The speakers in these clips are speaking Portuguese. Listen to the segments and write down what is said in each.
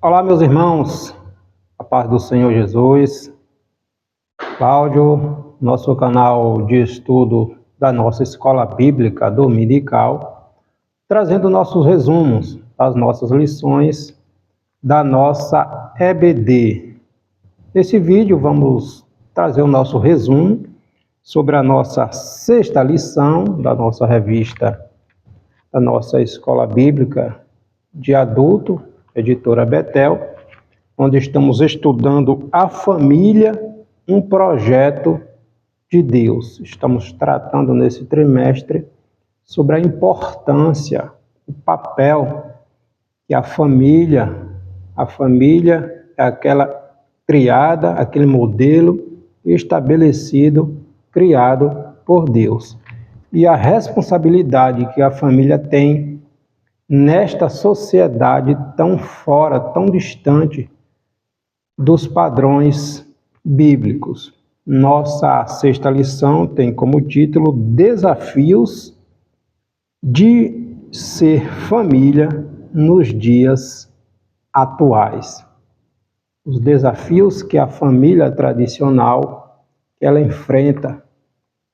Olá, meus irmãos, a paz do Senhor Jesus. Cláudio, nosso canal de estudo da nossa escola bíblica dominical, trazendo nossos resumos das nossas lições da nossa EBD. Nesse vídeo vamos trazer o nosso resumo sobre a nossa sexta lição da nossa revista, da nossa escola bíblica de adulto, editora Betel, onde estamos estudando a família, um projeto de Deus. Estamos tratando nesse trimestre sobre a importância, o papel que a família é aquela criada, aquele modelo estabelecido, criado por Deus. E a responsabilidade que a família tem nesta sociedade tão fora, tão distante dos padrões bíblicos. Nossa sexta lição tem como título Desafios de ser família nos dias atuais. Os desafios que a família tradicional ela enfrenta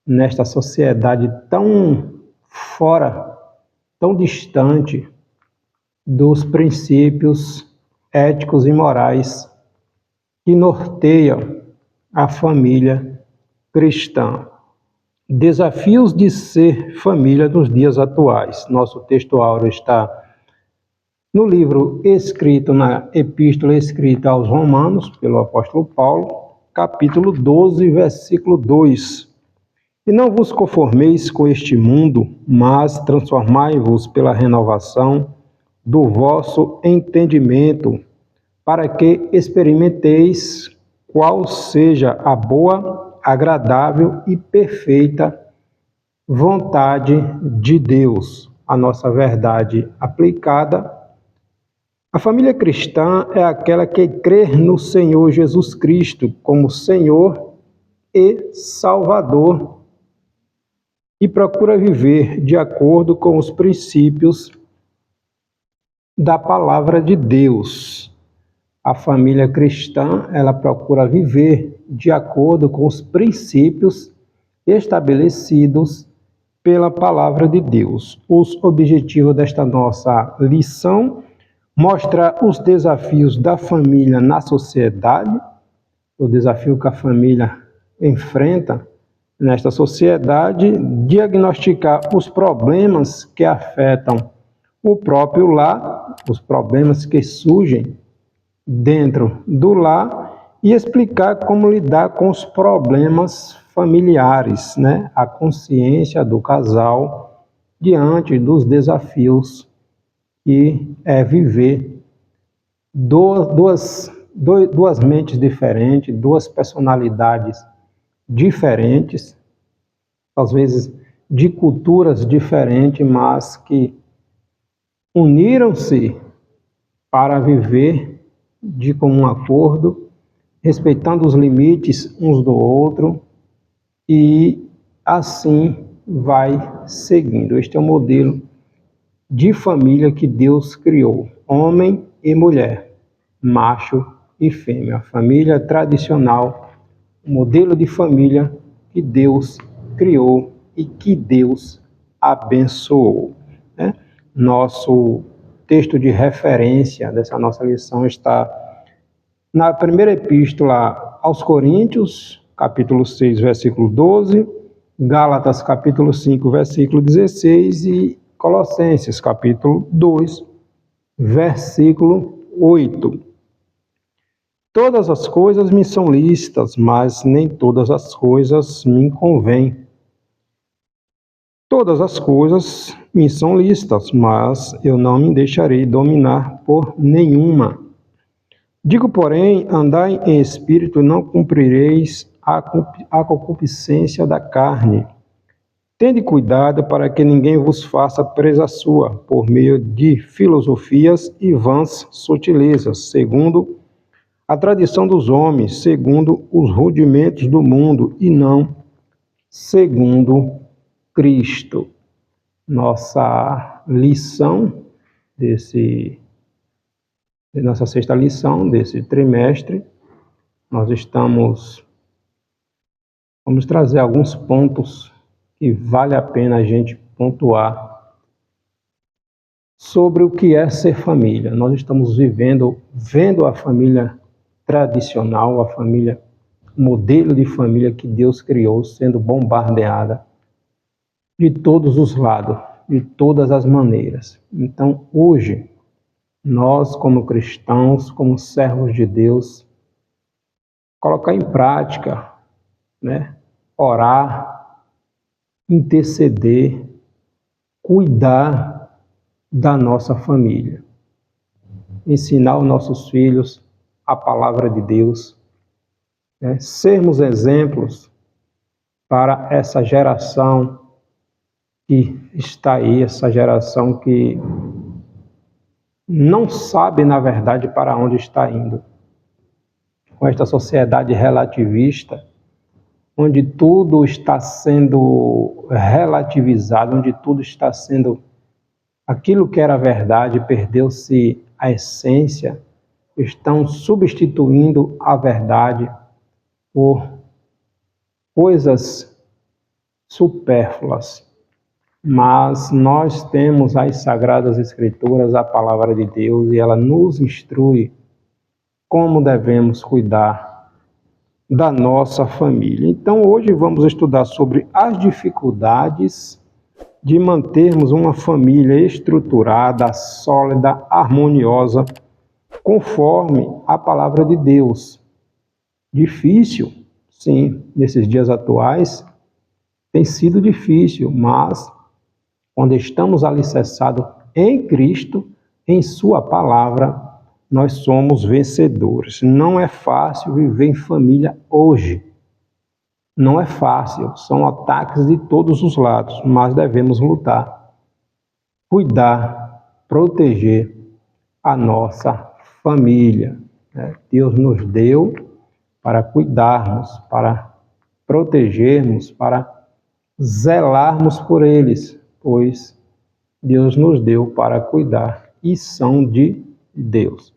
nesta sociedade tão fora, tão distante dos princípios éticos e morais que norteiam a família cristã. Desafios de ser família nos dias atuais. Nosso texto áureo está no livro escrito, na epístola escrita aos Romanos, pelo apóstolo Paulo, capítulo 12, versículo 2. E não vos conformeis com este mundo, mas transformai-vos pela renovação do vosso entendimento, para que experimenteis qual seja a boa, agradável e perfeita vontade de Deus. A nossa verdade aplicada. A família cristã é aquela que crê no Senhor Jesus Cristo como Senhor e Salvador e procura viver de acordo com os princípios da palavra de Deus. A família cristã, ela procura viver de acordo com os princípios estabelecidos pela palavra de Deus. Os objetivos desta nossa lição mostrar os desafios da família na sociedade, o desafio que a família enfrenta nesta sociedade, diagnosticar os problemas que afetam o próprio lar, os problemas que surgem dentro do lar e explicar como lidar com os problemas familiares, a consciência do casal diante dos desafios que é viver duas mentes diferentes, duas personalidades diferentes, às vezes de culturas diferentes, mas que uniram-se para viver de comum acordo, respeitando os limites uns do outro, e assim vai seguindo. Este é o modelo de família que Deus criou, homem e mulher, macho e fêmea. A família tradicional, o modelo de família que Deus criou e que Deus abençoou. Nosso texto de referência dessa nossa lição está na primeira epístola aos Coríntios, capítulo 6, versículo 12, Gálatas, capítulo 5, versículo 16 e Colossenses, capítulo 2, versículo 8. Todas as coisas me são lícitas, mas nem todas as coisas me convêm. Todas as coisas me são lícitas, mas eu não me deixarei dominar por nenhuma. Digo, porém, andai em espírito e não cumprireis a concupiscência da carne. Tende cuidado para que ninguém vos faça presa sua, por meio de filosofias e vãs sutilezas, segundo a tradição dos homens, segundo os rudimentos do mundo, e não segundo Cristo. Nossa lição desse de nossa sexta lição desse trimestre. Vamos trazer alguns pontos que vale a pena a gente pontuar sobre o que é ser família. Nós estamos vendo a família tradicional, a família, modelo de família que Deus criou, sendo bombardeada de todos os lados, de todas as maneiras. Então, hoje, nós, como cristãos, como servos de Deus, colocar em prática, né? Orar, interceder, cuidar da nossa família, ensinar os nossos filhos a palavra de Deus, né? Sermos exemplos para essa geração que está aí, essa geração que não sabe, na verdade, para onde está indo. Com esta sociedade relativista, onde tudo está sendo relativizado, onde tudo está sendo aquilo que era verdade, perdeu-se a essência, estão substituindo a verdade por coisas supérfluas. Mas nós temos as Sagradas Escrituras, a Palavra de Deus, e ela nos instrui como devemos cuidar da nossa família. Então, hoje vamos estudar sobre as dificuldades de mantermos uma família estruturada, sólida, harmoniosa, conforme a Palavra de Deus. Difícil, sim, nesses dias atuais tem sido difícil, mas quando estamos alicerçados em Cristo, em Sua Palavra, nós somos vencedores. Não é fácil viver em família hoje. Não é fácil. São ataques de todos os lados, mas devemos lutar, cuidar, proteger a nossa família. Deus nos deu para cuidarmos, para protegermos, para zelarmos por eles, pois Deus nos deu para cuidar e são de Deus.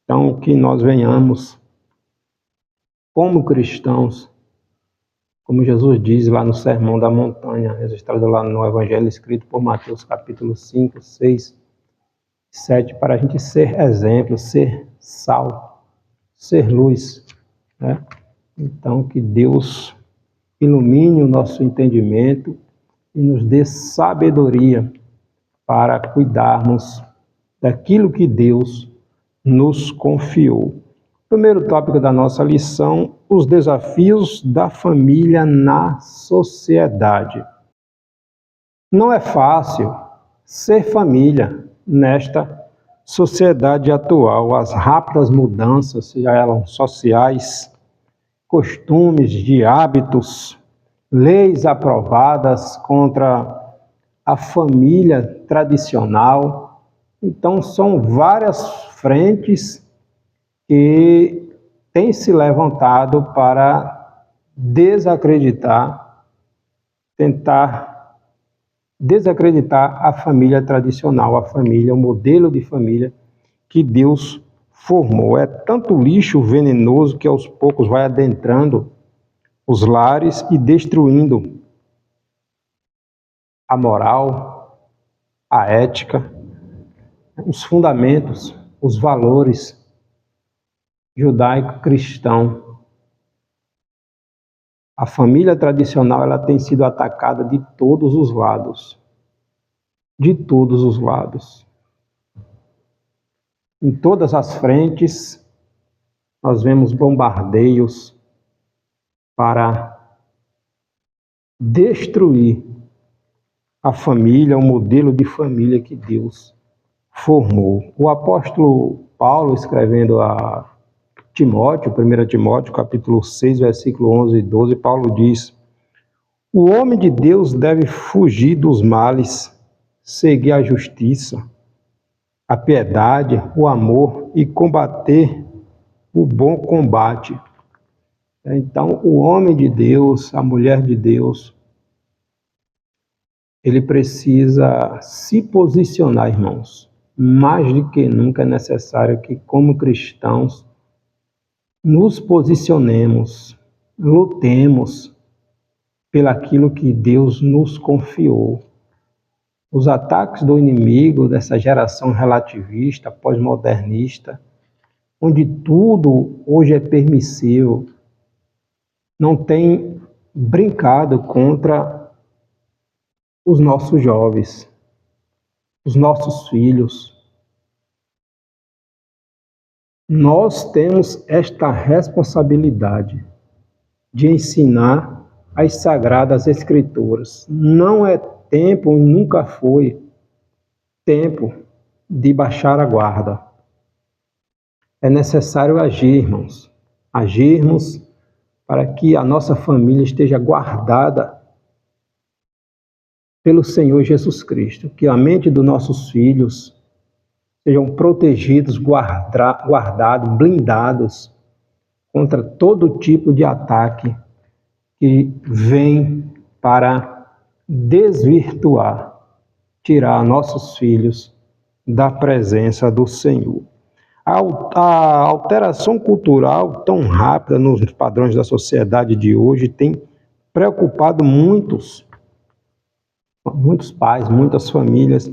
Então, que nós venhamos, como cristãos, como Jesus diz lá no Sermão da Montanha, registrado lá no Evangelho escrito por Mateus, capítulo 5, 6, 7, para a gente ser exemplo, ser sal, ser luz, né? Então, que Deus ilumine o nosso entendimento e nos dê sabedoria para cuidarmos daquilo que Deus nos confiou. Primeiro tópico da nossa lição, os desafios da família na sociedade. Não é fácil ser família nesta sociedade atual. As rápidas mudanças, seja elas sociais, costumes, de hábitos, leis aprovadas contra a família tradicional. Então, são várias frentes que têm se levantado para tentar desacreditar a família tradicional, a família, o modelo de família que Deus formou. É tanto lixo venenoso que aos poucos vai adentrando os lares e destruindo a moral, a ética, os fundamentos, os valores judaico-cristão. A família tradicional, ela tem sido atacada de todos os lados. De todos os lados. Em todas as frentes, nós vemos bombardeios para destruir a família, o modelo de família que Deus formou. O apóstolo Paulo, escrevendo a Timóteo, 1 Timóteo, capítulo 6, versículo 11 e 12, Paulo diz: o homem de Deus deve fugir dos males, seguir a justiça, a piedade, o amor e combater o bom combate. Então, o homem de Deus, a mulher de Deus, ele precisa se posicionar, irmãos. mais do que nunca é necessário que, como cristãos, nos posicionemos, lutemos pelaquilo que Deus nos confiou. Os ataques do inimigo dessa geração relativista, pós-modernista, onde tudo hoje é permissível, não tem brincado contra os nossos jovens, os nossos filhos. Nós temos esta responsabilidade de ensinar as Sagradas Escrituras. Não é tempo, nunca foi tempo de baixar a guarda. É necessário agir, irmãos. Agirmos para que a nossa família esteja guardada pelo Senhor Jesus Cristo. Que a mente dos nossos filhos sejam protegidos, guardados, blindados contra todo tipo de ataque que vem para desvirtuar, tirar nossos filhos da presença do Senhor. A alteração cultural tão rápida nos padrões da sociedade de hoje tem preocupado muitos pais, muitas famílias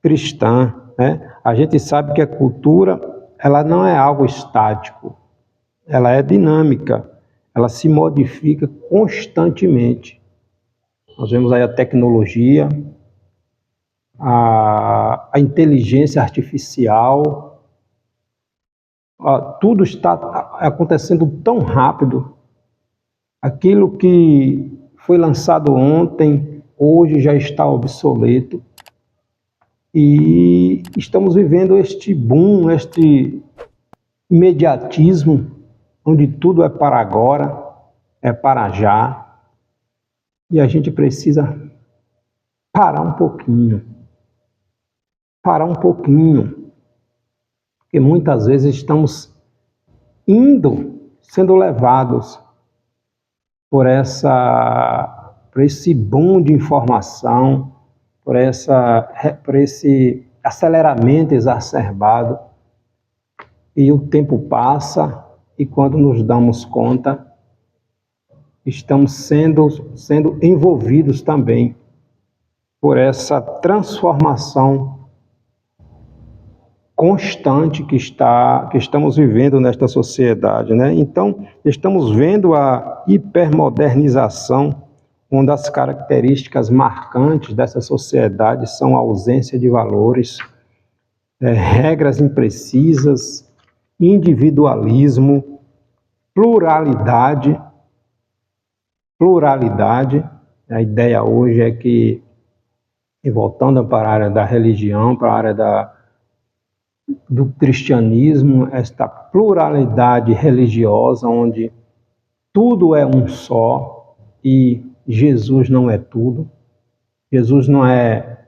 cristãs, né? A gente sabe que a cultura, ela não é algo estático, ela é dinâmica, ela se modifica constantemente. Nós vemos aí a tecnologia, a inteligência artificial, tudo está acontecendo tão rápido. Aquilo que foi lançado ontem, hoje já está obsoleto. E estamos vivendo este boom, este imediatismo, onde tudo é para agora, é para já. E a gente precisa parar um pouquinho. Porque muitas vezes estamos sendo levados por esse boom de informação, por esse aceleramento exacerbado. E o tempo passa e quando nos damos conta, estamos sendo envolvidos também por essa transformação constante que estamos vivendo nesta sociedade, né? Então, estamos vendo a hipermodernização, onde as características marcantes dessa sociedade são a ausência de valores, regras imprecisas, individualismo, pluralidade. A ideia hoje é que, e voltando para a área da religião, para a área do cristianismo, esta pluralidade religiosa, onde tudo é um só e Jesus não é tudo. Jesus não é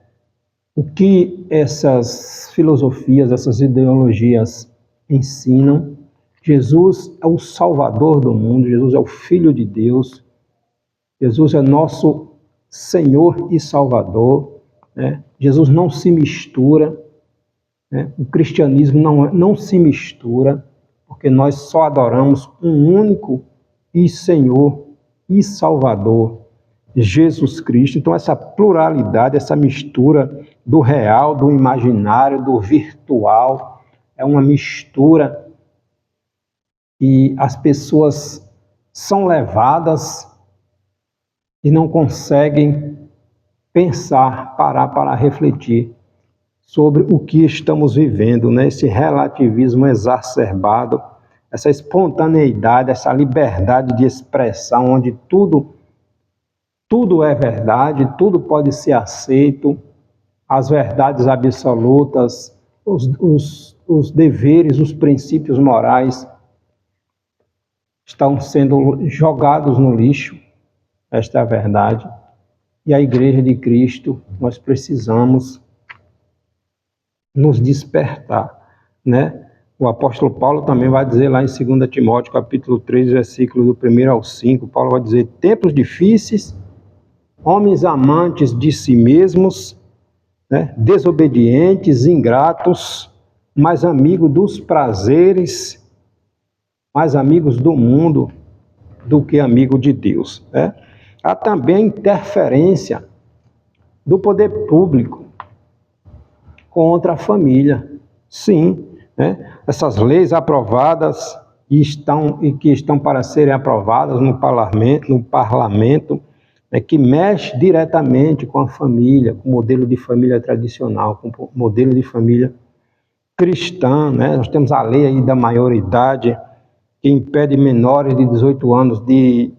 o que essas filosofias, essas ideologias ensinam. Jesus é o Salvador do mundo, Jesus é o Filho de Deus, Jesus é nosso Senhor e Salvador, né? Jesus não se mistura, né? O cristianismo não se mistura, porque nós só adoramos um único e Senhor e Salvador, Jesus Cristo. Então essa pluralidade, essa mistura do real, do imaginário, do virtual, é uma mistura e as pessoas são levadas e não conseguem pensar, parar para refletir sobre o que estamos vivendo, né? Esse relativismo exacerbado, essa espontaneidade, essa liberdade de expressão, onde tudo é verdade, tudo pode ser aceito, as verdades absolutas, os deveres, os princípios morais estão sendo jogados no lixo. Esta é a verdade. E a Igreja de Cristo, nós precisamos nos despertar, né? O apóstolo Paulo também vai dizer lá em 2 Timóteo, capítulo 3, versículo do 1 ao 5, Paulo vai dizer: tempos difíceis, homens amantes de si mesmos, né? Desobedientes, ingratos, mais amigos dos prazeres, mais amigos do mundo do que amigo de Deus, né? Há também a interferência do poder público contra a família. Sim, né? Essas leis aprovadas e que estão para serem aprovadas no parlamento, né, que mexe diretamente com a família, com o modelo de família tradicional, com o modelo de família cristã, né? Nós temos a lei aí da maioridade que impede menores de 18 anos de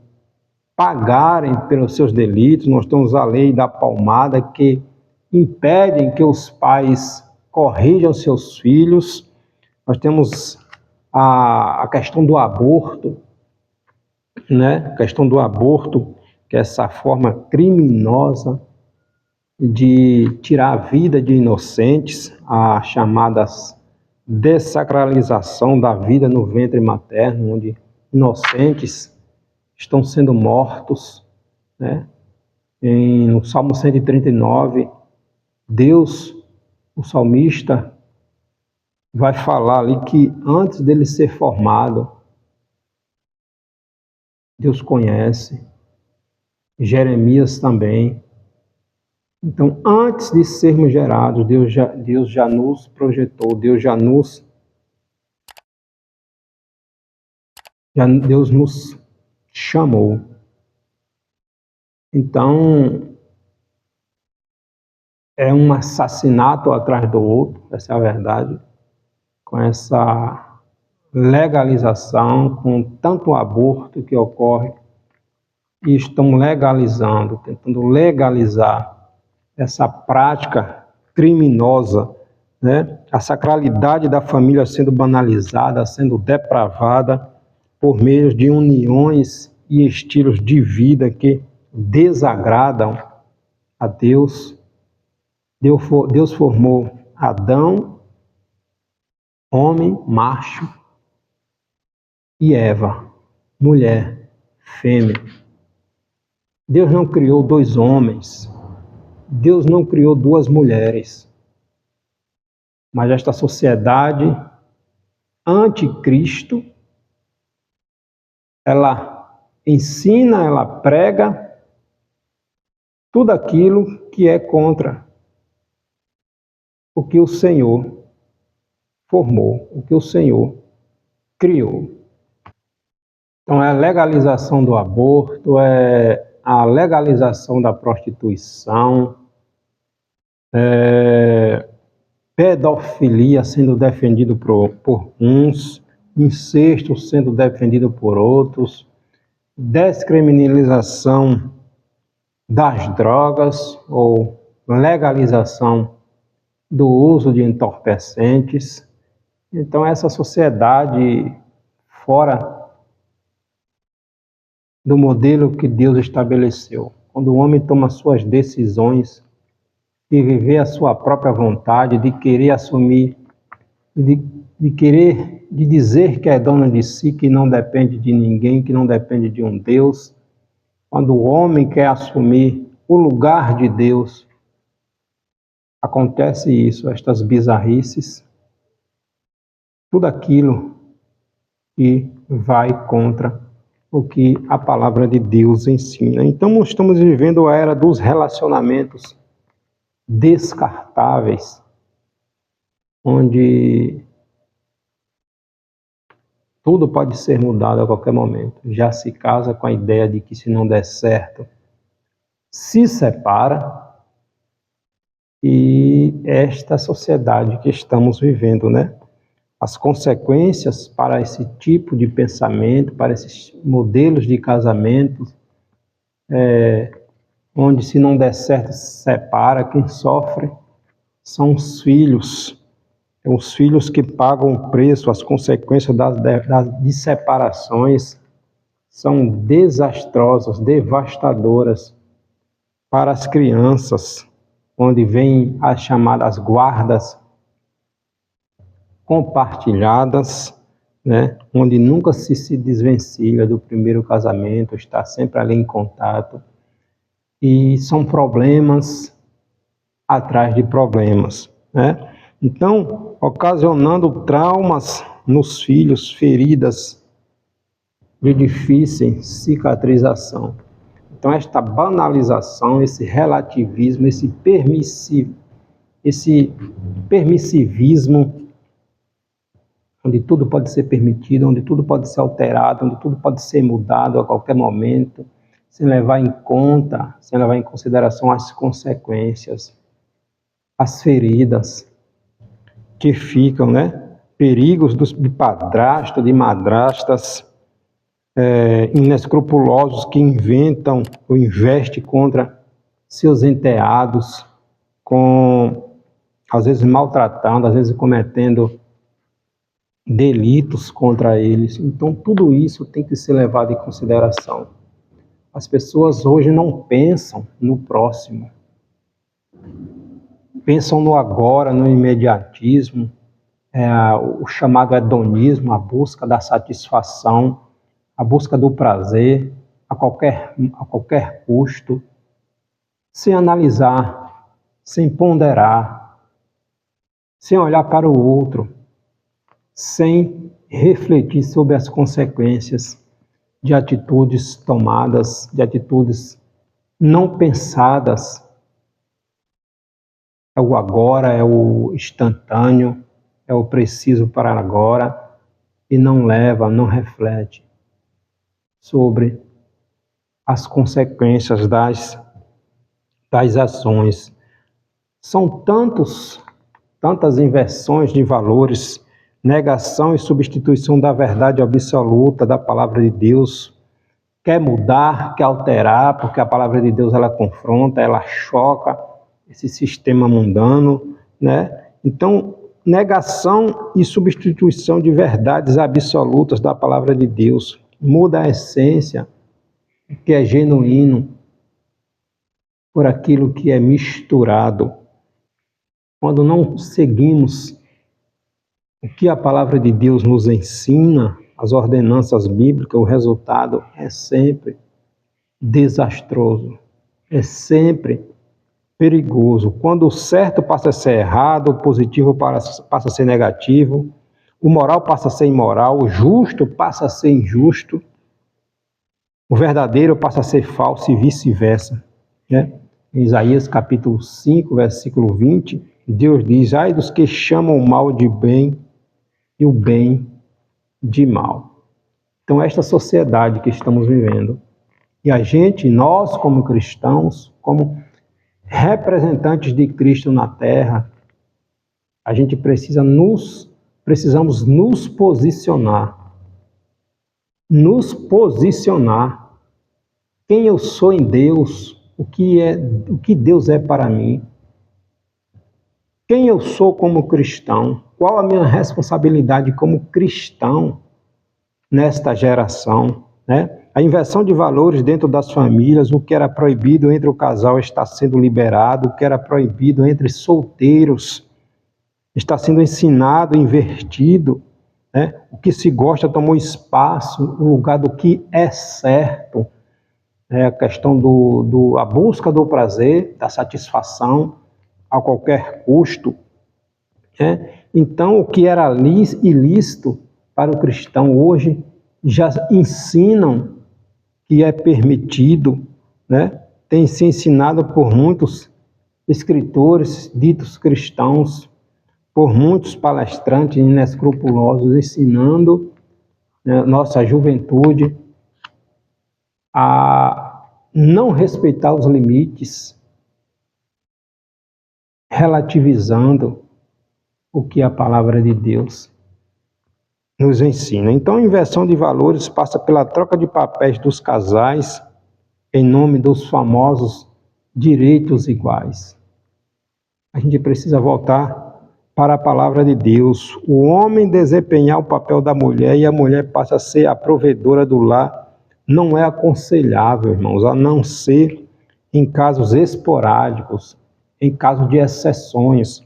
pagarem pelos seus delitos. Nós temos a lei da palmada que impedem que os pais corrijam seus filhos. Nós temos a questão do aborto, né? A questão do aborto, que é essa forma criminosa de tirar a vida de inocentes, a chamadas dessacralização da vida no ventre materno, onde inocentes estão sendo mortos, né? No Salmo 139, Deus, o salmista, vai falar ali que antes dele ser formado, Deus conhece, Jeremias também. Então, antes de sermos gerados, Deus já nos projetou, Deus nos chamou. Então, é um assassinato atrás do outro, essa é a verdade, com essa legalização, com tanto aborto que ocorre, e estão legalizando, tentando legalizar essa prática criminosa, né? A sacralidade da família sendo banalizada, sendo depravada por meio de uniões e estilos de vida que desagradam a Deus. Deus formou Adão, homem, macho, e Eva, mulher, fêmea. Deus não criou dois homens, Deus não criou duas mulheres, mas esta sociedade anticristo, ela ensina, ela prega tudo aquilo que é contra o que o Senhor formou, o que o Senhor criou. Então é a legalização do aborto, é a legalização da prostituição, pedofilia sendo defendido por uns, incesto sendo defendido por outros, descriminalização das drogas ou legalização do uso de entorpecentes. Então essa sociedade fora do modelo que Deus estabeleceu, quando o homem toma suas decisões de viver a sua própria vontade, de querer assumir, de dizer que é dono de si, que não depende de ninguém, que não depende de um Deus. Quando o homem quer assumir o lugar de Deus, acontece isso, estas bizarrices, tudo aquilo que vai contra o que a palavra de Deus ensina. Então, estamos vivendo a era dos relacionamentos descartáveis, onde tudo pode ser mudado a qualquer momento. Já se casa com a ideia de que se não der certo, se separa. E esta sociedade que estamos vivendo, né? As consequências para esse tipo de pensamento, para esses modelos de casamento, onde se não der certo se separa, quem sofre são os filhos que pagam o preço, as consequências de separações são desastrosas, devastadoras para as crianças, onde vêm as chamadas guardas compartilhadas, né? Onde nunca se desvencilha do primeiro casamento, está sempre ali em contato. E são problemas atrás de problemas, né? Então, ocasionando traumas nos filhos, feridas de difícil cicatrização. Então, esta banalização, esse relativismo, esse permissivismo, onde tudo pode ser permitido, onde tudo pode ser alterado, onde tudo pode ser mudado a qualquer momento, sem levar em conta, sem levar em consideração as consequências, as feridas que ficam, né? Perigos de padrasto, de madrastas, inescrupulosos que inventam ou investem contra seus enteados, às vezes maltratando, às vezes cometendo delitos contra eles. Então, tudo isso tem que ser levado em consideração. As pessoas hoje não pensam no próximo, pensam no agora, no imediatismo, o chamado hedonismo, a busca da satisfação, a busca do prazer a qualquer custo, sem analisar, sem ponderar, sem olhar para o outro, sem refletir sobre as consequências de atitudes tomadas, de atitudes não pensadas. É o agora, é o instantâneo, é o preciso para agora, e não leva, não reflete sobre as consequências das ações. São tantas inversões de valores, negação e substituição da verdade absoluta da palavra de Deus. Quer mudar, quer alterar, porque a palavra de Deus ela confronta, ela choca esse sistema mundano, né? Então, negação e substituição de verdades absolutas da palavra de Deus muda a essência, que é genuíno, por aquilo que é misturado. Quando não seguimos o que a palavra de Deus nos ensina, as ordenanças bíblicas, o resultado é sempre desastroso, é sempre perigoso. Quando o certo passa a ser errado, o positivo passa a ser negativo, o moral passa a ser imoral, o justo passa a ser injusto, o verdadeiro passa a ser falso e vice-versa, né? Em Isaías capítulo 5, versículo 20, Deus diz: ai dos que chamam o mal de bem e o bem de mal. Então, esta sociedade que estamos vivendo, e a gente, nós como cristãos, como representantes de Cristo na Terra, a gente precisamos nos posicionar. Nos posicionar. Quem eu sou em Deus, o que Deus é para mim. Quem eu sou como cristão, qual a minha responsabilidade como cristão nesta geração, né? A inversão de valores dentro das famílias, o que era proibido entre o casal está sendo liberado, o que era proibido entre solteiros está sendo ensinado, invertido, né? O que se gosta tomou espaço no lugar do que é certo. A questão a busca do prazer, da satisfação a qualquer custo, né? Então, o que era ilícito para o cristão hoje já ensinam que é permitido, né? Tem se ensinado por muitos escritores ditos cristãos, por muitos palestrantes inescrupulosos, ensinando, né, nossa juventude a não respeitar os limites, relativizando o que a palavra de Deus nos ensina. Então, a inversão de valores passa pela troca de papéis dos casais em nome dos famosos direitos iguais. A gente precisa voltar para a palavra de Deus. O homem desempenhar o papel da mulher e a mulher passa a ser a provedora do lar. Não é aconselhável, irmãos, a não ser em casos esporádicos, em caso de exceções.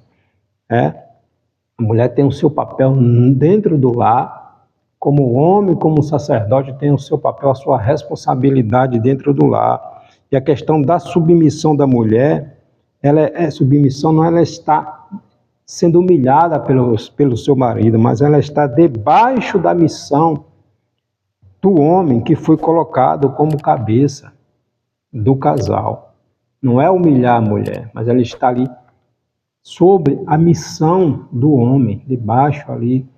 A mulher tem o seu papel dentro do lar, como o homem, como o sacerdote tem o seu papel, a sua responsabilidade dentro do lar. E a questão da submissão da mulher ela é submissão, não ela está sendo humilhada pelo seu marido, mas ela está debaixo da missão do homem que foi colocado como cabeça do casal. Não é humilhar a mulher, mas ela está ali sobre a missão do homem, debaixo ali,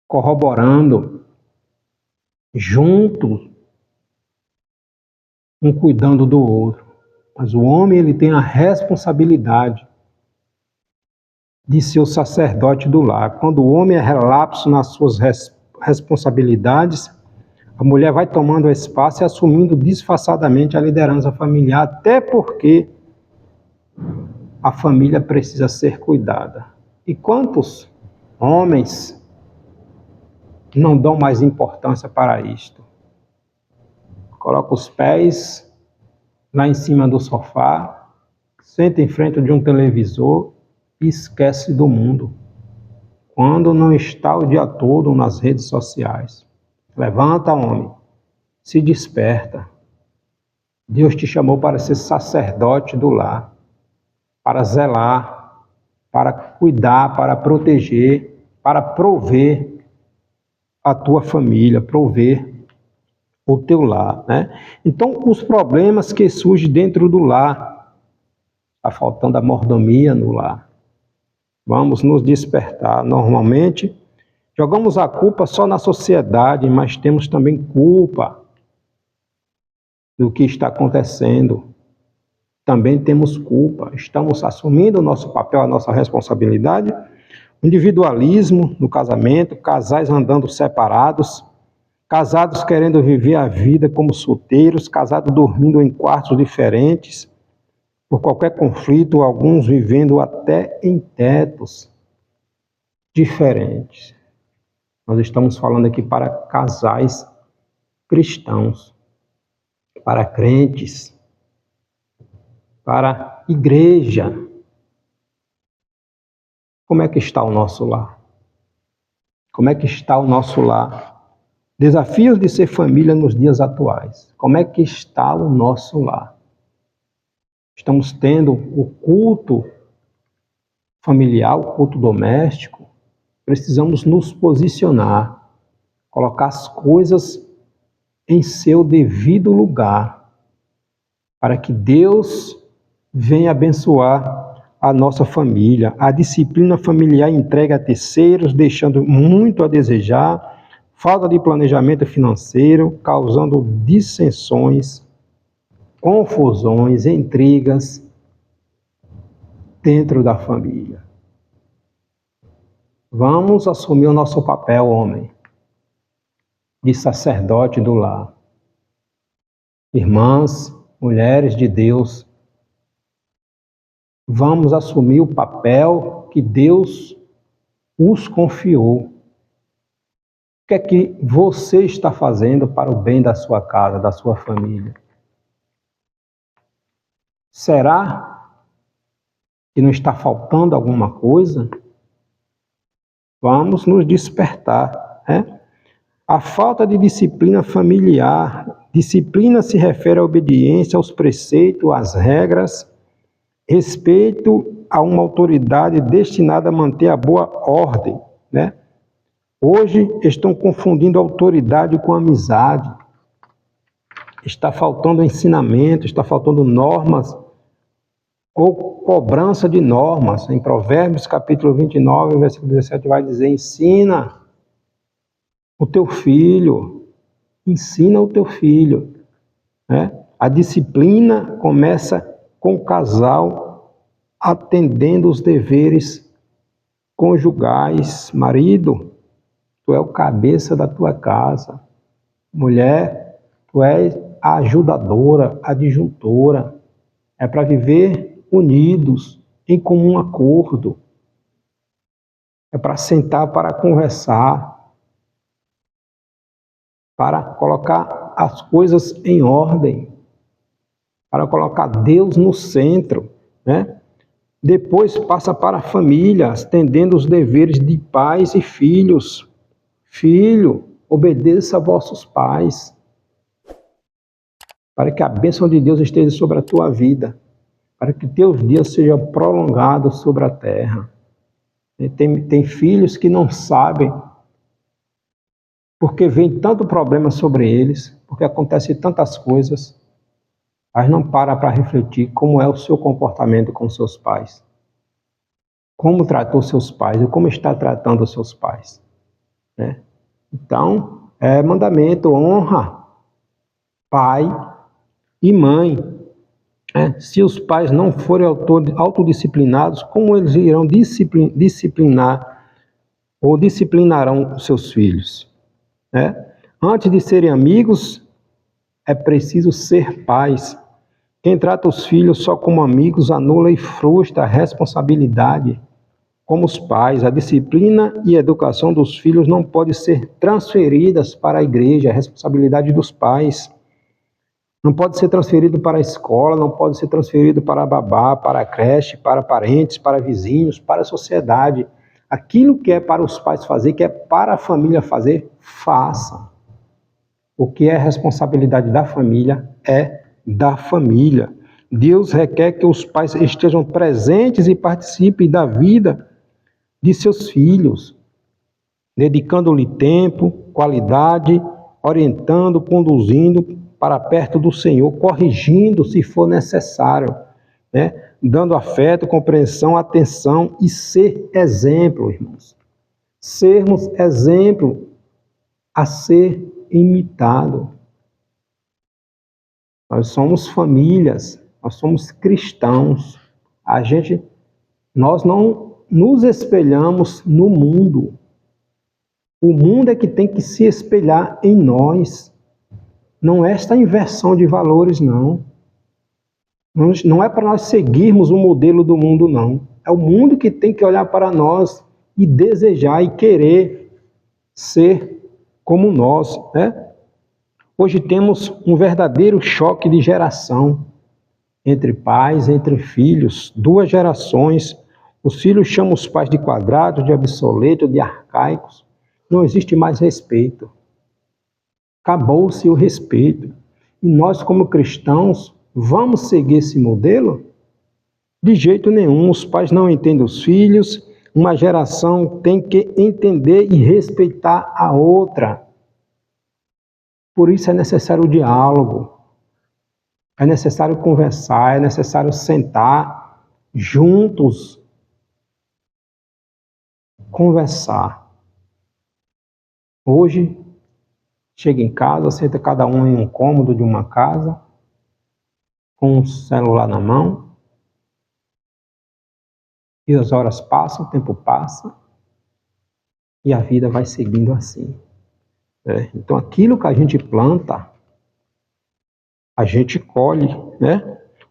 corroborando, junto, um cuidando do outro. Mas o homem, ele tem a responsabilidade de ser o sacerdote do lar. Quando o homem é relapso nas suas responsabilidades, a mulher vai tomando espaço e assumindo disfarçadamente a liderança familiar, até porque a família precisa ser cuidada. E quantos homens não dão mais importância para isto? Coloca os pés lá em cima do sofá, senta em frente de um televisor e esquece do mundo, quando não está o dia todo nas redes sociais. Levanta, homem, se desperta. Deus te chamou para ser sacerdote do lar, para zelar, para cuidar, para proteger, para prover a tua família, prover o teu lar, né? Então, os problemas que surgem dentro do lar, está faltando a mordomia no lar. Vamos nos despertar. Normalmente, jogamos a culpa só na sociedade, mas temos também culpa do que está acontecendo. Também temos culpa. Estamos assumindo o nosso papel, a nossa responsabilidade. Individualismo no casamento, casais andando separados, casados querendo viver a vida como solteiros, casados dormindo em quartos diferentes, por qualquer conflito, alguns vivendo até em tetos diferentes. Nós estamos falando aqui para casais cristãos, para crentes, para igreja. Como é que está o nosso lar? Como é que está o nosso lar? Desafios de ser família nos dias atuais. Como é que está o nosso lar? Estamos tendo o culto familiar, o culto doméstico. Precisamos nos posicionar, colocar as coisas em seu devido lugar, para que Deus venha abençoar a nossa família. A disciplina familiar entregue a terceiros, deixando muito a desejar, falta de planejamento financeiro, causando dissensões, confusões, intrigas dentro da família. Vamos assumir o nosso papel, homem, de sacerdote do lar. Irmãs, mulheres de Deus, vamos assumir o papel que Deus os confiou. O que é que você está fazendo para o bem da sua casa, da sua família? Será que não está faltando alguma coisa? Vamos nos despertar, né? A falta de disciplina familiar. Disciplina se refere à obediência aos preceitos, às regras, respeito a uma autoridade destinada a manter a boa ordem, né? Hoje estão confundindo autoridade com amizade. Está faltando ensinamento, está faltando normas ou cobrança de normas. Em Provérbios capítulo 29, versículo 17 vai dizer: ensina o teu filho, ensina o teu filho, né? A disciplina começa com o casal atendendo os deveres conjugais. Marido, tu é o cabeça da tua casa. Mulher, tu és a ajudadora, a adjuntora. É para viver unidos, em comum acordo. É para sentar, para conversar, para colocar as coisas em ordem, para colocar Deus no centro, né? Depois passa para a família, atendendo os deveres de pais e filhos. Filho, obedeça a vossos pais, para que a bênção de Deus esteja sobre a tua vida. para que teus dias sejam prolongados sobre a terra. Tem filhos que não sabem, porque vem tanto problema sobre eles, porque acontece tantas coisas, mas não para refletir como é o seu comportamento com seus pais. Como tratou seus pais, ou como está tratando os seus pais. Né? Então, é mandamento, honra pai e mãe. Se os pais não forem autodisciplinados, como eles irão disciplinar ou disciplinarão os seus filhos? Antes de serem amigos, é preciso ser pais. Quem trata os filhos só como amigos anula e frustra a responsabilidade como os pais. A disciplina e a educação dos filhos não podem ser transferidas para a igreja, a responsabilidade dos pais. Não pode ser transferido para a escola, não pode ser transferido para a babá, para a creche, para parentes, para vizinhos, para a sociedade. Aquilo que é para os pais fazer, que é para a família fazer, faça. O que é responsabilidade da família é da família. Deus requer que os pais estejam presentes e participem da vida de seus filhos, dedicando-lhe tempo, qualidade, orientando, conduzindo para perto do Senhor, corrigindo se for necessário, dando afeto, compreensão, atenção e ser exemplo, irmãos. Sermos exemplo a ser imitado. Nós somos famílias, nós somos cristãos. Nós não nos espelhamos no mundo. O mundo é que tem que se espelhar em nós. Não é esta inversão de valores, não. Não é para nós seguirmos o modelo do mundo, não. É o mundo que tem que olhar para nós e desejar e querer ser como nós, Hoje temos um verdadeiro choque de geração entre pais, entre filhos, duas gerações. Os filhos chamam os pais de quadrados, de obsoletos, de arcaicos. Não existe mais respeito. Acabou-se o respeito. E nós, como cristãos, vamos seguir esse modelo? De jeito nenhum. Os pais não entendem os filhos. Uma geração tem que entender e respeitar a outra. Por isso é necessário o diálogo. É necessário conversar, é necessário sentar juntos, conversar. Hoje, chega em casa, senta cada um em um cômodo de uma casa, com um celular na mão, e as horas passam, o tempo passa, e a vida vai seguindo assim. Então, aquilo que a gente planta, a gente colhe,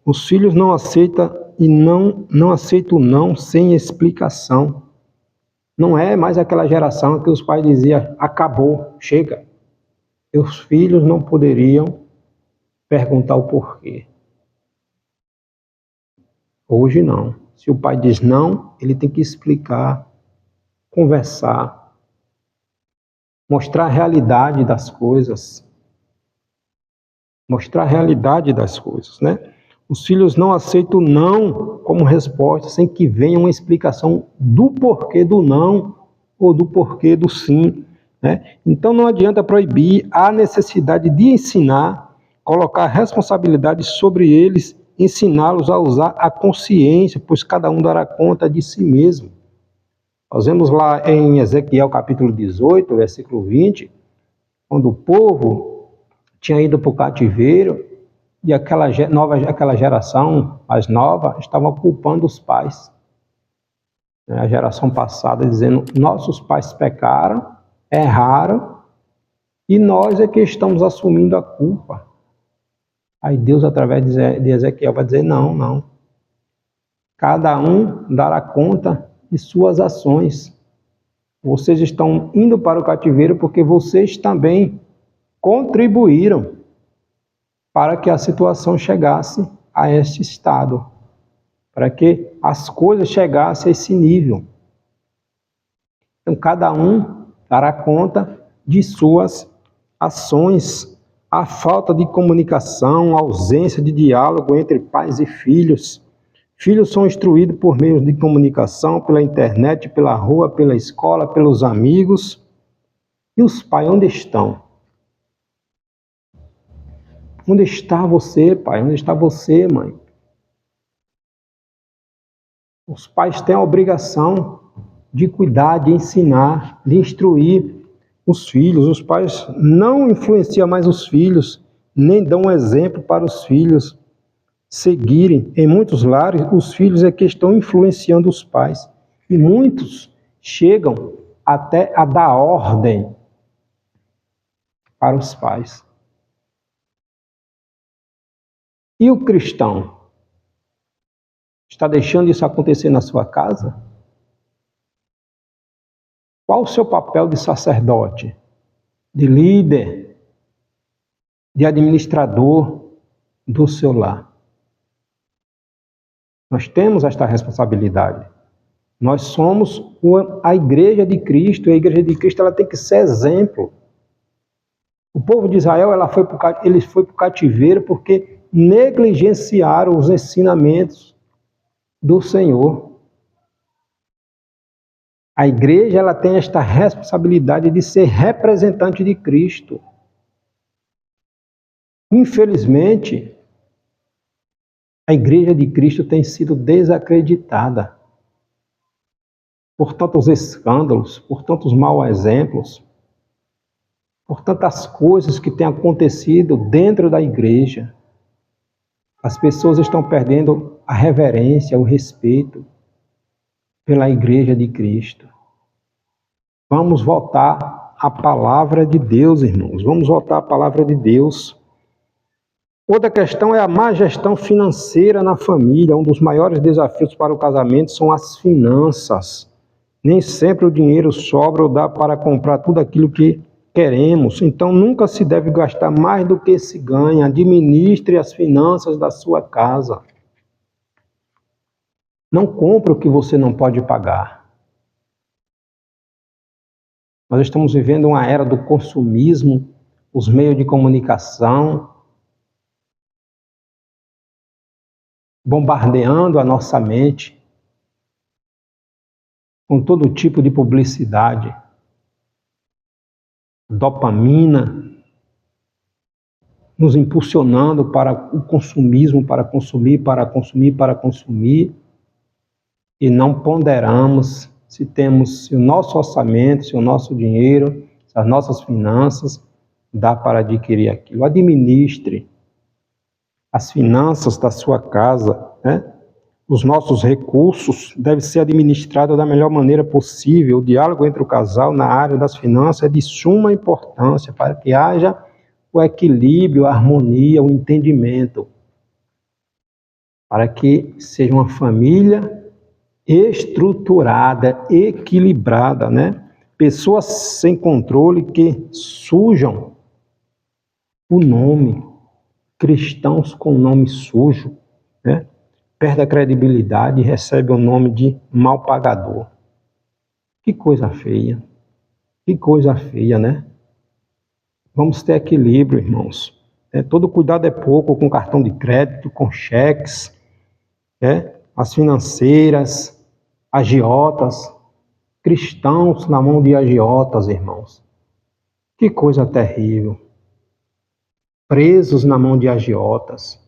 Os filhos não aceitam e não aceitam não sem explicação. Não é mais aquela geração que os pais diziam, acabou, chega. E os filhos não poderiam perguntar o porquê. Hoje não. Se o pai diz não, ele tem que explicar, conversar, mostrar a realidade das coisas. Mostrar a realidade das coisas, Os filhos não aceitam não como resposta, sem que venha uma explicação do porquê do não ou do porquê do sim. Então não adianta proibir, há necessidade de ensinar, colocar responsabilidade sobre eles, ensiná-los a usar a consciência, pois cada um dará conta de si mesmo. Nós vemos lá em Ezequiel capítulo 18, versículo 20, quando o povo tinha ido para o cativeiro e aquela geração mais nova estava culpando os pais. A geração passada dizendo, nossos pais pecaram, erraram, e nós é que estamos assumindo a culpa. Aí Deus, através de Ezequiel, vai dizer, não. Cada um dará conta de suas ações. Vocês estão indo para o cativeiro porque vocês também contribuíram para que a situação chegasse a este estado, para que as coisas chegassem a esse nível. Então, cada um dará conta de suas ações. A falta de comunicação, a ausência de diálogo entre pais e filhos Filhos são instruídos por meios de comunicação, pela internet, pela rua, pela escola, pelos amigos. E os pais, onde estão? Onde está você, pai? Onde está você, mãe? Os pais têm a obrigação de cuidar, de ensinar, de instruir os filhos. Os pais não influenciam mais os filhos, nem dão exemplo para os filhos seguirem. Em muitos lares, os filhos é que estão influenciando os pais. E muitos chegam até a dar ordem para os pais. E o cristão? Está deixando isso acontecer na sua casa? Qual o seu papel de sacerdote, de líder, de administrador do seu lar? Nós temos esta responsabilidade. Nós somos a igreja de Cristo, e a igreja de Cristo ela tem que ser exemplo. O povo de Israel ele foi para o cativeiro porque negligenciaram os ensinamentos do Senhor. A igreja ela tem esta responsabilidade de ser representante de Cristo. Infelizmente, a igreja de Cristo tem sido desacreditada por tantos escândalos, por tantos maus exemplos, por tantas coisas que têm acontecido dentro da igreja. As pessoas estão perdendo a reverência, o respeito pela igreja de Cristo. Vamos voltar à palavra de Deus, irmãos. Vamos voltar à palavra de Deus. Outra questão é a má gestão financeira na família. Um dos maiores desafios para o casamento são as finanças. Nem sempre o dinheiro sobra ou dá para comprar tudo aquilo que queremos. Então, nunca se deve gastar mais do que se ganha. Administre as finanças da sua casa. Não compre o que você não pode pagar. Nós estamos vivendo uma era do consumismo, os meios de comunicação bombardeando a nossa mente com todo tipo de publicidade, dopamina, nos impulsionando para o consumismo, para consumir, e não ponderamos se o nosso orçamento, se o nosso dinheiro, se as nossas finanças dá para adquirir aquilo. Administre as finanças da sua casa, né? Os nossos recursos devem ser administrados da melhor maneira possível. O diálogo entre o casal na área das finanças é de suma importância para que haja o equilíbrio, a harmonia, o entendimento, para que seja uma família estruturada, equilibrada, né? Pessoas sem controle que sujam o nome, cristãos com nome sujo, né? Perde a credibilidade e recebe o nome de mal pagador. Que coisa feia, né? Vamos ter equilíbrio, irmãos. Todo cuidado é pouco com cartão de crédito, com cheques, as financeiras, agiotas, cristãos na mão de agiotas, irmãos. Que coisa terrível. Presos na mão de agiotas.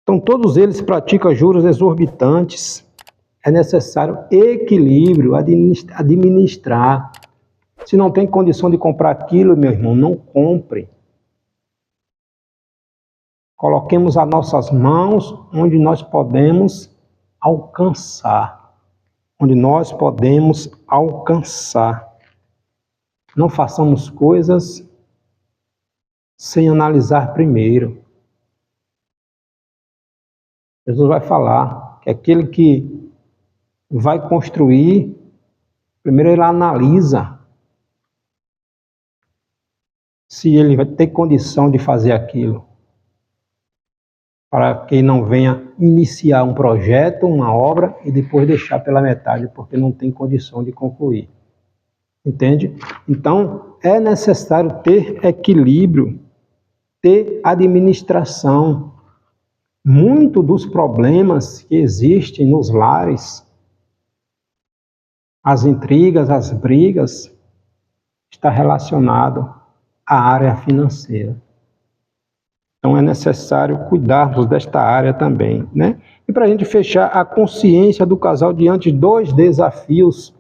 Então, todos eles praticam juros exorbitantes. É necessário equilíbrio, administrar. Se não tem condição de comprar aquilo, meu irmão, não compre. Coloquemos as nossas mãos onde nós podemos alcançar. Onde nós podemos alcançar. Não façamos coisas sem analisar primeiro. Jesus vai falar que aquele que vai construir, primeiro ele analisa se ele vai ter condição de fazer aquilo, para que não venha iniciar um projeto, uma obra e depois deixar pela metade porque não tem condição de concluir. Entende? Então, é necessário ter equilíbrio, ter administração. muito dos problemas que existem nos lares, as intrigas, as brigas, está relacionado à área financeira. Então é necessário cuidarmos desta área também, né? E para a gente fechar, a consciência do casal diante de dois desafios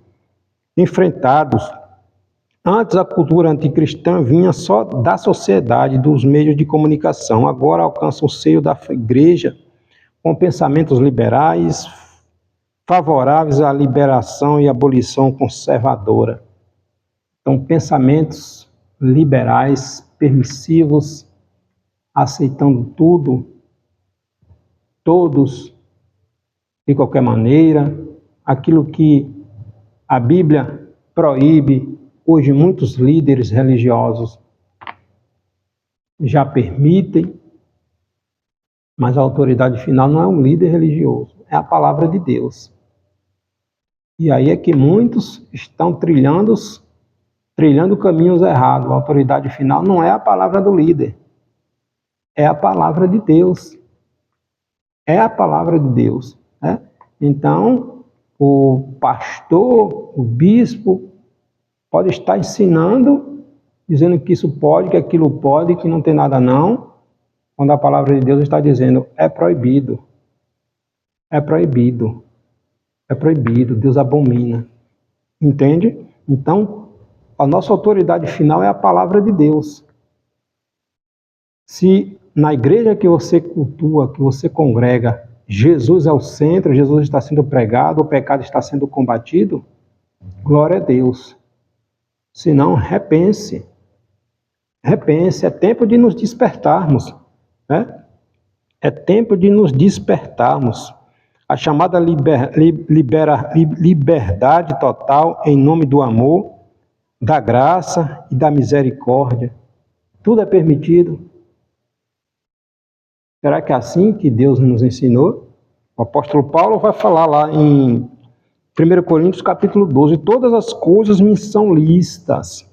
enfrentados. Antes a cultura anticristã vinha só da sociedade, dos meios de comunicação. Agora alcança o seio da igreja com pensamentos liberais, favoráveis à liberação e abolição conservadora. Então, pensamentos liberais, permissivos, aceitando tudo, todos, de qualquer maneira, aquilo que a Bíblia proíbe. Hoje muitos líderes religiosos já permitem, mas a autoridade final não é um líder religioso, é a palavra de Deus. E aí é que muitos estão trilhando caminhos errados. A autoridade final não é a palavra do líder, é a palavra de Deus. É a palavra de Deus, né? Então, o pastor, o bispo, pode estar ensinando, dizendo que isso pode, que aquilo pode, que não tem nada não, quando a palavra de Deus está dizendo, é proibido. É proibido. É proibido, Deus abomina. Entende? Então, a nossa autoridade final é a palavra de Deus. Se na igreja que você cultua, que você congrega, Jesus é o centro, Jesus está sendo pregado, o pecado está sendo combatido, glória a Deus. Se não, repense. Repense, é tempo de nos despertarmos, né? É tempo de nos despertarmos. A chamada liberdade total em nome do amor, da graça e da misericórdia. Tudo é permitido. Será que é assim que Deus nos ensinou? O apóstolo Paulo vai falar lá em 1 Coríntios capítulo 12, todas as coisas me são lícitas,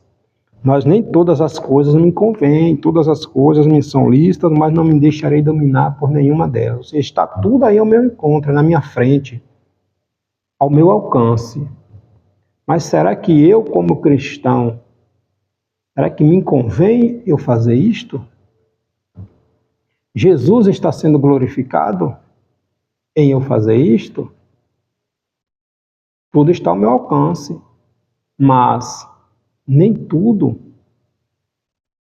mas nem todas as coisas me convêm, todas as coisas me são lícitas, mas não me deixarei dominar por nenhuma delas. Ou seja, está tudo aí ao meu encontro, na minha frente, ao meu alcance. Mas será que eu, como cristão, será que me convém eu fazer isto? Jesus está sendo glorificado em eu fazer isto? Tudo está ao meu alcance, mas nem tudo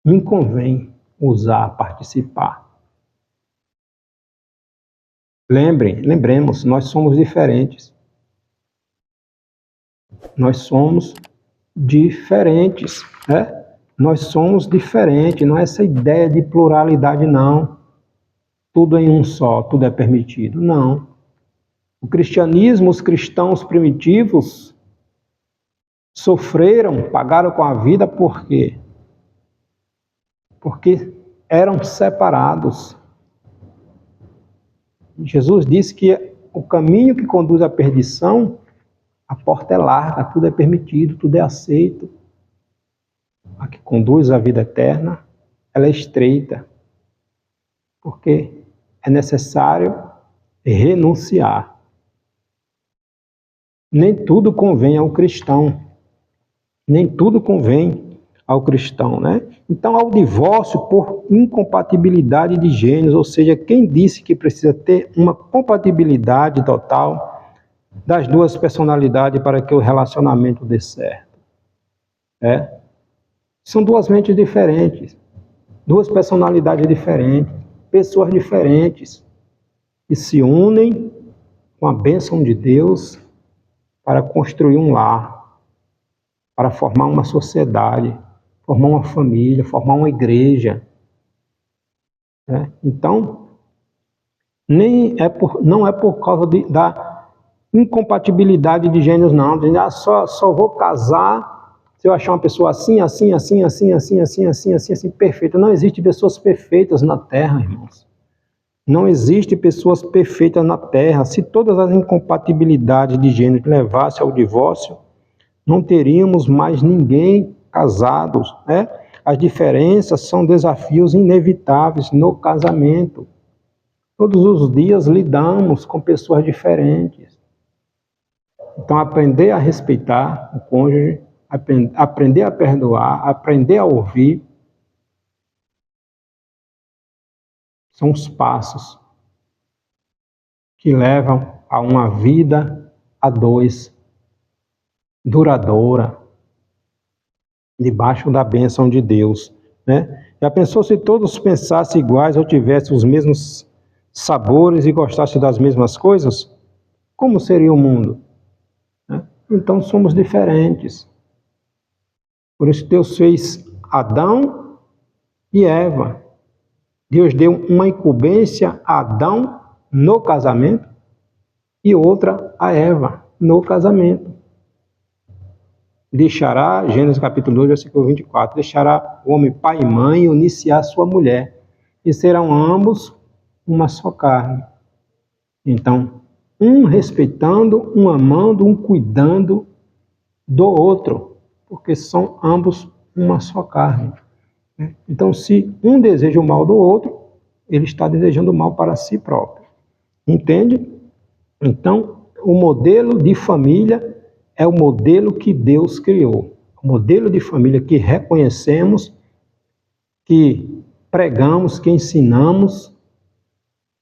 me convém usar, participar. Lembremos, nós somos diferentes. Nós somos diferentes, né? Nós somos diferentes, não é essa ideia de pluralidade, não. Tudo em um só, tudo é permitido. Não. O cristianismo, os cristãos primitivos sofreram, pagaram com a vida, por quê? Porque eram separados. Jesus disse que o caminho que conduz à perdição, a porta é larga, tudo é permitido, tudo é aceito. A que conduz à vida eterna, ela é estreita. Porque é necessário renunciar. Nem tudo convém ao cristão. Nem tudo convém ao cristão, né? Então, há o divórcio por incompatibilidade de gêneros, ou seja, quem disse que precisa ter uma compatibilidade total das duas personalidades para que o relacionamento dê certo? São duas mentes diferentes, duas personalidades diferentes, pessoas diferentes, que se unem com a bênção de Deus para construir um lar, para formar uma sociedade, formar uma família, formar uma igreja. Então, não é por causa da incompatibilidade de gêneros, não. Só vou casar se eu achar uma pessoa assim, perfeita. Não existe pessoas perfeitas na Terra, irmãos. Não existe pessoas perfeitas na Terra. Se todas as incompatibilidades de gênero levassem ao divórcio, não teríamos mais ninguém casados, né? As diferenças são desafios inevitáveis no casamento. Todos os dias lidamos com pessoas diferentes. Então, aprender a respeitar o cônjuge, aprender a perdoar, aprender a ouvir, são os passos que levam a uma vida a dois, duradoura, debaixo da bênção de Deus, né? Já pensou se todos pensassem iguais ou tivessem os mesmos sabores e gostassem das mesmas coisas? Como seria o mundo? Então somos diferentes. Por isso Deus fez Adão e Eva. Deus deu uma incumbência a Adão no casamento e outra a Eva no casamento. Deixará, Gênesis capítulo 2, versículo 24, deixará o homem pai e mãe e unir-se à sua mulher, e serão ambos uma só carne. Então, um respeitando, um amando, um cuidando do outro, porque são ambos uma só carne. Então, se um deseja o mal do outro, ele está desejando o mal para si próprio. Entende? Então, o modelo de família é o modelo que Deus criou. O modelo de família que reconhecemos, que pregamos, que ensinamos,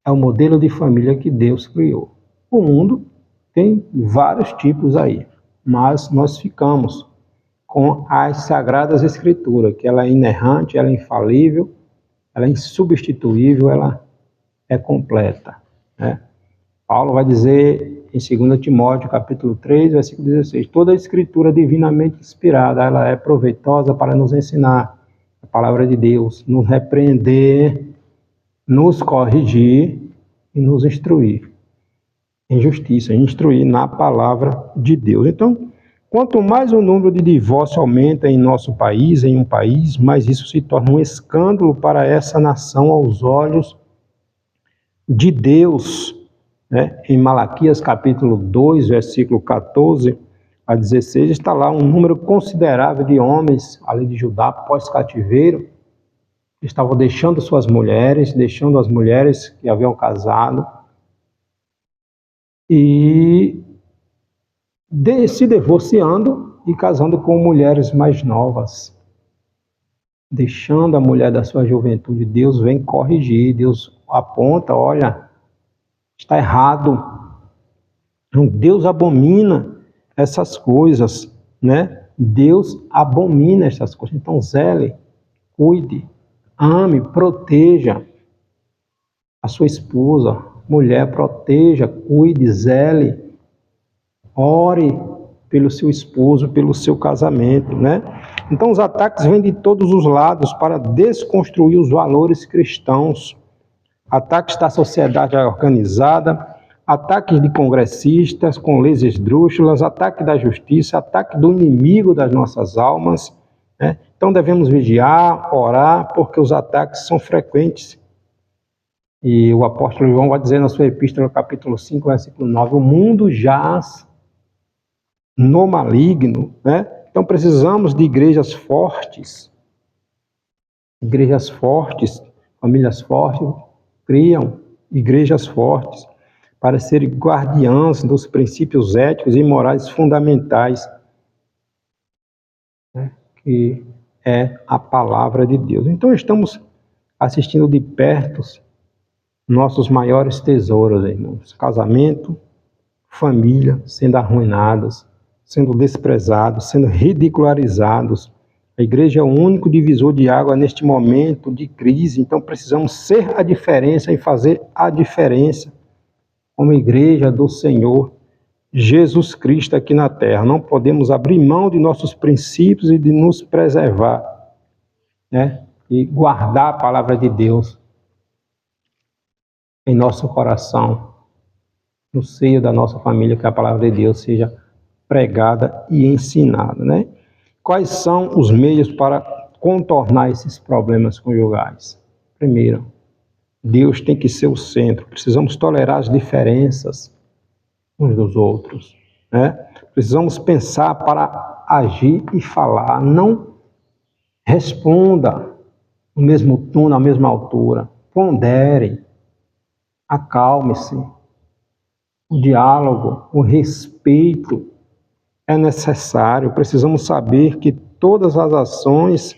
é o modelo de família que Deus criou. O mundo tem vários tipos aí, mas nós ficamos com as Sagradas Escrituras, que ela é inerrante, ela é infalível, ela é insubstituível, ela é completa, né? Paulo vai dizer em 2 Timóteo, capítulo 3, versículo 16, toda a Escritura divinamente inspirada, ela é proveitosa para nos ensinar a palavra de Deus, nos repreender, nos corrigir e nos instruir em justiça, instruir na palavra de Deus. Então, quanto mais o número de divórcios aumenta em nosso país, em um país, mais isso se torna um escândalo para essa nação aos olhos de Deus, né? Em Malaquias capítulo 2, versículo 14 a 16, está lá um número considerável de homens, além de Judá, pós-cativeiro, que estavam deixando suas mulheres, deixando as mulheres que haviam casado, e se divorciando e casando com mulheres mais novas, deixando a mulher da sua juventude. Deus vem corrigir, Deus aponta, olha, está errado. Então, Deus abomina essas coisas, né? Deus abomina essas coisas. Então, zele, cuide, ame, proteja a sua esposa. Mulher, proteja, cuide, zele, ore pelo seu esposo, pelo seu casamento, né? Então, os ataques vêm de todos os lados para desconstruir os valores cristãos. Ataques da sociedade organizada, ataques de congressistas com leis esdrúxulas, ataque da justiça, ataque do inimigo das nossas almas, né? Então devemos vigiar, orar, porque os ataques são frequentes. E o apóstolo João vai dizer na sua epístola, capítulo 5, versículo 9, o mundo jaz no maligno, né? Então precisamos de igrejas fortes, famílias fortes, criam igrejas fortes para serem guardiãs dos princípios éticos e morais fundamentais, né, que é a palavra de Deus. Então estamos assistindo de perto nossos maiores tesouros, irmãos. Casamento, família sendo arruinadas, sendo desprezados, sendo ridicularizados. A igreja é o único divisor de água neste momento de crise, então precisamos ser a diferença e fazer a diferença como igreja do Senhor Jesus Cristo aqui na terra. Não podemos abrir mão de nossos princípios e de nos preservar, né? E guardar a palavra de Deus em nosso coração, no seio da nossa família, que a palavra de Deus seja pregada e ensinada, né? Quais são os meios para contornar esses problemas conjugais? Primeiro, Deus tem que ser o centro. Precisamos tolerar as diferenças uns dos outros, né? Precisamos pensar para agir e falar. Não responda no mesmo tom, na mesma altura. Pondere. Acalme-se. O diálogo, o respeito é necessário. Precisamos saber que todas as ações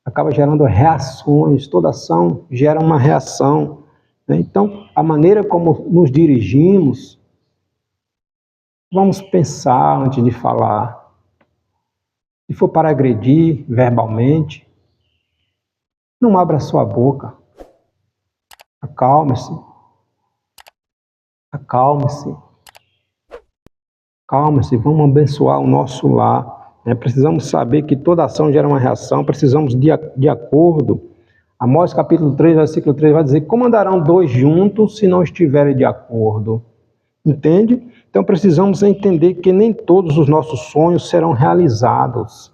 acabam gerando reações. Toda ação gera uma reação, né? Então, a maneira como nos dirigimos, vamos pensar antes de falar. Se for para agredir verbalmente, não abra sua boca. Acalme-se. Acalme-se. Calma-se, vamos abençoar o nosso lar, né? Precisamos saber que toda ação gera uma reação, precisamos de acordo. Amós capítulo 3, versículo 3 vai dizer: como andarão dois juntos se não estiverem de acordo? Entende? Então precisamos entender que nem todos os nossos sonhos serão realizados.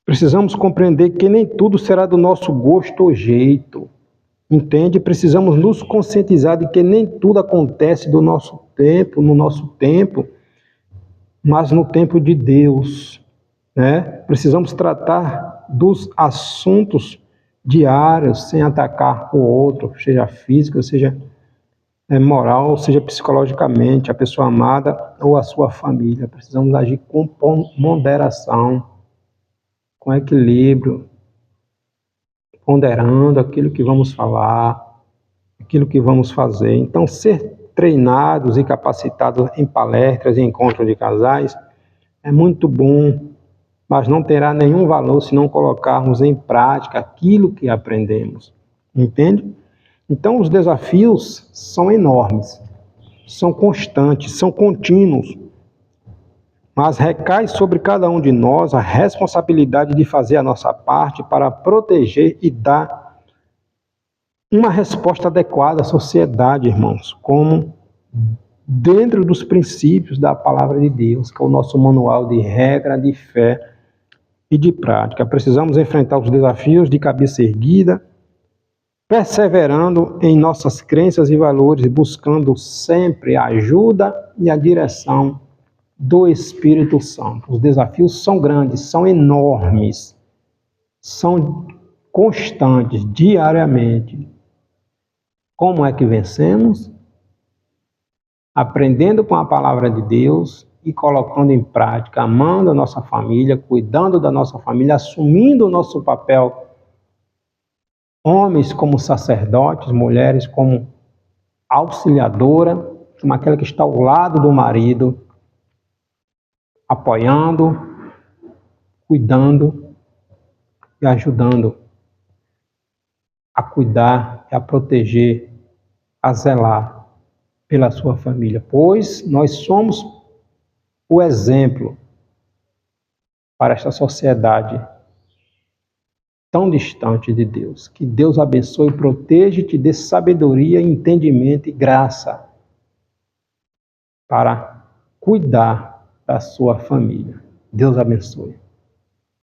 Precisamos compreender que nem tudo será do nosso gosto ou jeito. Entende? Precisamos nos conscientizar de que nem tudo acontece no nosso tempo, mas no tempo de Deus, né? Precisamos tratar dos assuntos diários sem atacar o outro, seja física, seja moral, seja psicologicamente, a pessoa amada ou a sua família. Precisamos agir com moderação, com equilíbrio, ponderando aquilo que vamos falar, aquilo que vamos fazer. Então, ser treinados e capacitados em palestras e encontros de casais é muito bom, mas não terá nenhum valor se não colocarmos em prática aquilo que aprendemos. Entende? Então, os desafios são enormes, são constantes, são contínuos, mas recai sobre cada um de nós a responsabilidade de fazer a nossa parte para proteger e dar uma resposta adequada à sociedade, irmãos, como dentro dos princípios da palavra de Deus, que é o nosso manual de regra, de fé e de prática. Precisamos enfrentar os desafios de cabeça erguida, perseverando em nossas crenças e valores, buscando sempre a ajuda e a direção do Espírito Santo. Os desafios são grandes, são enormes, são constantes, diariamente. Como é que vencemos? Aprendendo com a palavra de Deus e colocando em prática, amando a nossa família, cuidando da nossa família, assumindo o nosso papel, homens como sacerdotes, mulheres como auxiliadora, como aquela que está ao lado do marido, apoiando, cuidando e ajudando a cuidar e a proteger, a zelar pela sua família, pois nós somos o exemplo para esta sociedade tão distante de Deus. Que Deus abençoe, proteja e te dê sabedoria, entendimento e graça para cuidar da sua família. Deus abençoe.